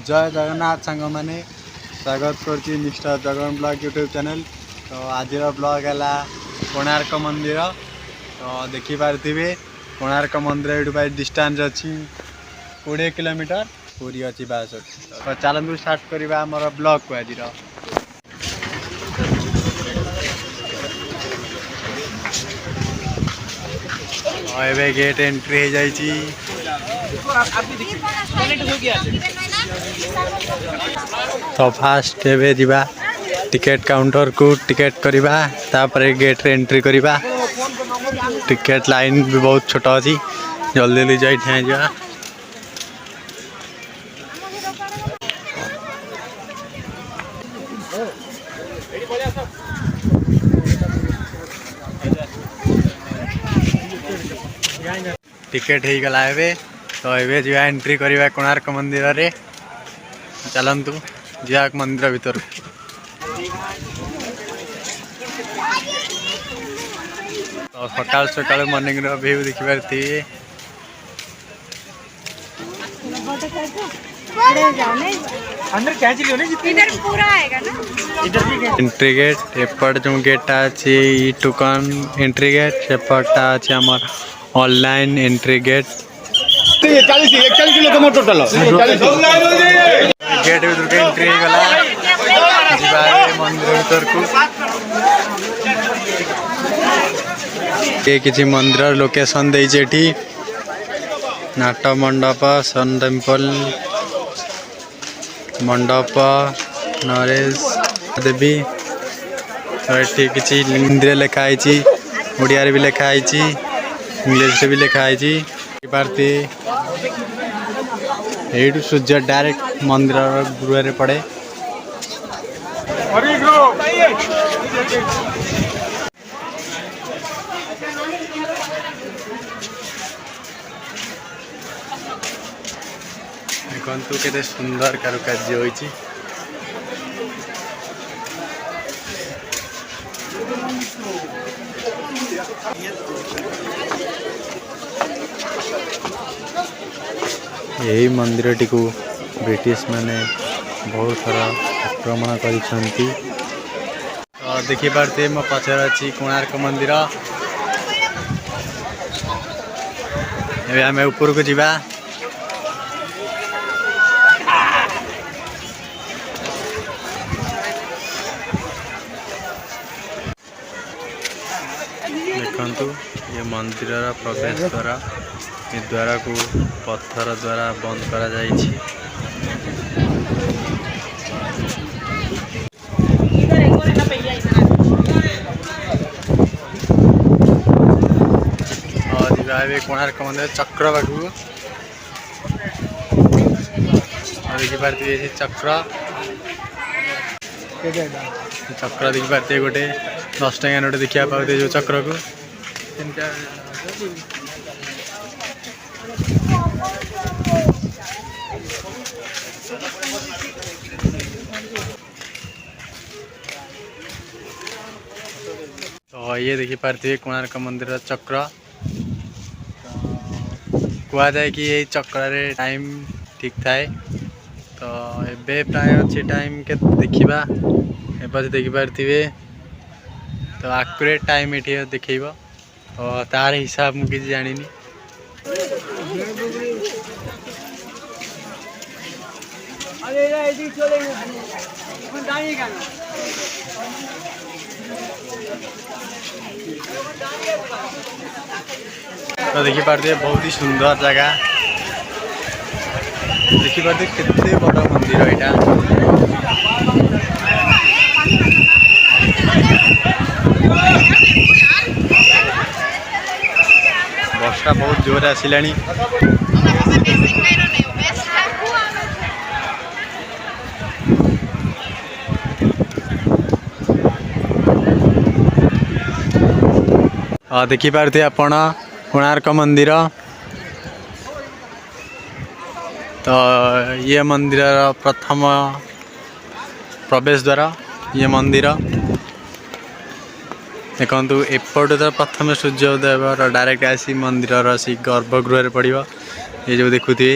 जय जगन्नाथ सांग मैंने स्वागत कर mister Jagan blog YouTube channel. तो आज ब्लॉग है कोणार्क मंदिर। तो देखिपे कोणार्क मंदिर ये डिस्टेंस अच्छी 20 किलोमीटर पूरी अच्छी बास अच्छी। तो चलतु स्टार्ट करवा आमर ब्लॉग को आज एवं गेट एंट्री हो जाइए। तो फास्ट एवं जा टिकेट काउंटर को टिकेट करवा तापर गेट रे एंट्री करवा। टिकेट लाइन भी बहुत छोटा अच्छी जल्दी जल्दी जाए जा। टिकेट हो गला एवं तो ये जा एंट्री करवा कोणार्क मंदिर रे। चलतु जा मंदिर भीतर। तो सकाल सकाल मॉर्निंग रो व्यू देखि पारती। एंट्री गेट एपट जो गेट अच्छी टोकन एंट्री गेट सेपटा अच्छी आमर ऑनलाइन एंट्री गेट। 40 41 किलो तुम टोटल गेट भीतर के एंट्री गला मंदिर भीतर को। ये किसी मंदिर लोकेशन देती नाट मंडप सन टेम्पल मंडप नरेश देवी। तो ये किसी हिंदी लिखाई ओडिया भी लिखाई इंग्लिश भी लिखाई पारती। यू सूर्य डायरेक्ट मंदिर गृह पड़े। देखु केते सुंदर कारुकार्य होइछि। यही मंदिर टी को ब्रिटिश माने बहुत सारा आक्रमण करिसंती। तो देखि पारते मो पछर अछि कोणार्क मंदिर। एबे हमें ऊपर को जीवा। देखंतु ये मंदिर प्रवेश द्वारा ये द्वारा को पत्थर द्वारा बंद करा जाइछि। और कोणार्क मंदिर चक्र बागु देखी पारती चक्र चक्र देखी पारती गोटे 10 टका नोट देखा पाते जो चक्र को। तो ये देखी पारती कोणार्क मंदिर चक्र कह जाए कि ये चक्र रे टाइम ठीक थाए। तो एबे प्राय अच्छे टाइम के देखा एबे देखी पारती। तो आक्यूरेट टाइम ये देखेब। तो तार हिसाब मुझे जानी। तो देखी पारते बहुत ही सुंदर जगह देखी पारते कितने बड़ा मंदिर यहाँ। वर्षा बहुत जोर आसिला। देखी पारते आपण कोणार्क मंदिर। तो ये मंदिर प्रथम प्रवेश द्वार ये मंदिर। देखु एपट तो प्रथम सूर्योदय डायरेक्ट आसी मंदिर गर्भगृह पड़ो। ये जो देखुए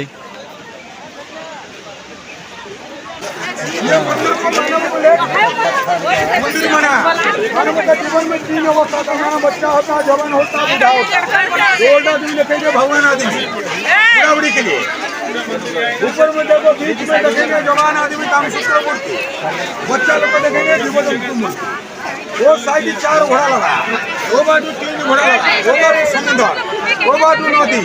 ये मंदिर को मानव को ले मंदिर बना। मानव के जीवन में 3 अवस्था का मानव बच्चा होता, जवान होता, बूढ़ा होता। ओल्ड आदमी देखेंगे भगवान आदमी बुढ़ावड़ी के लिए। ऊपर में देखो बीच में देखेंगे जवान आदमी कामसूत्र मूर्ति, बच्चा लोग को देखेंगे जीवजंतु मूर्ति। वो साइड 4 घोड़ा लगा, वो बाजू 3 घोड़ा लगा, वो बाजू समुद्र, वो बाजू नदी,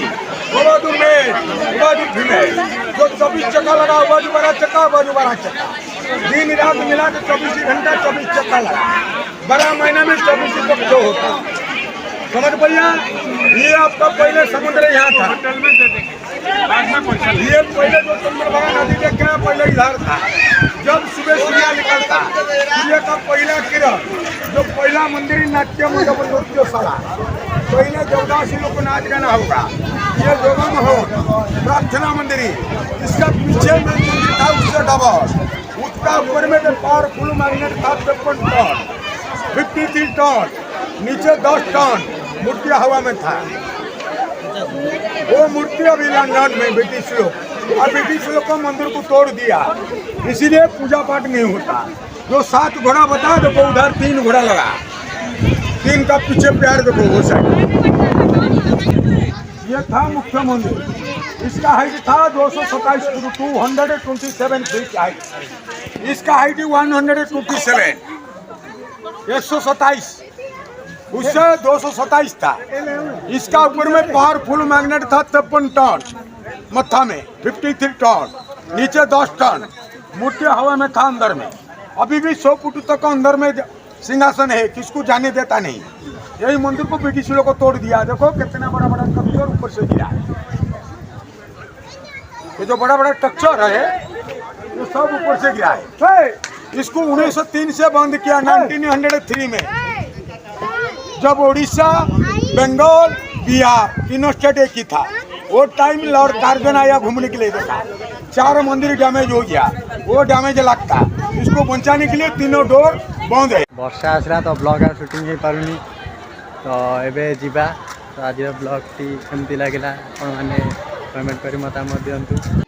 वो बाजू मेल, वो बाजू फीमेल। जो 24 चक्का लगा, वो बाजू 12 चक्का, बाजू 12 चक्का। दिन रात मिला के 24 घंटा 24 चक्का लगा। 12 महीने में 24 चक्का जो होता। समझ भैया, ये आपका पहले समुद्र यहाँ था। ये पहले जो चंद्रभागा नदी देखे हैं, पहले इधर था। जब सुबह सूर्य निकलता, सूर्य का पहला किरण, जो पहला मंदिर नाट्य मंडप नृत्यशाला, पहले देवदासी लोग को नाच गाना होगा। ये जोगा महल प्रार्थना मंदिर, इसका पीछे में मंदिर था उससे डबल। उसका ऊपर में जो पावरफुल मैग्नेट था 53 टन, 53 टन, नीचे 10 टन मूर्ति हवा में था। वो मूर्ति अभी लंदन में ब्रिटिश लोग, और ब्रिटिश लोग को मंदिर को तोड़ दिया, इसीलिए पूजा पाठ नहीं होता। जो 7 घोड़ा बता देखो, उधर 3 घोड़ा लगा, 3 का पीछे पैर देखो वो साइड। ये था मुख्य मंदिर। इसका हाइट था 227 फुट, 227 फीट हाइट। इसका हाइट 127, 127, उससे 227 था। इसका ऊपर में पावरफुल मैग्नेट था 53 टन, मत्था में 53 टन, नीचे 10 टन। मूर्ति हवा में था अंदर में। अभी भी 100 फुट तक अंदर में सिंहासन है, किसको जाने देता नहीं। यही मंदिर को ब्रिटिश लोगों को तोड़ दिया। देखो कितना बड़ा बड़ा स्ट्रक्चर ऊपर से गिरा है। ये जो बड़ा बड़ा स्ट्रक्चर है, ये सब ऊपर से गिरा है। इसको 1903 से बंद किया, 1903 में, जब उड़ीसा, बंगाल, बिहार तीनों स्टेट एक ही था। वो टाइम लॉर्ड कार्जन आया घूमने के लिए, देखा 4 मंदिर डैमेज हो गया, वो डैमेज लगता। इसको बचाने के लिए 3 डोर बंद है। वर्षा आसला तो ब्लॉग आ शूटिंग हो पारुनी, तो एबे जीवा। तो आज ब्लॉग टी केमती लगे मैंने कमेंट कर मतामत दिंतु।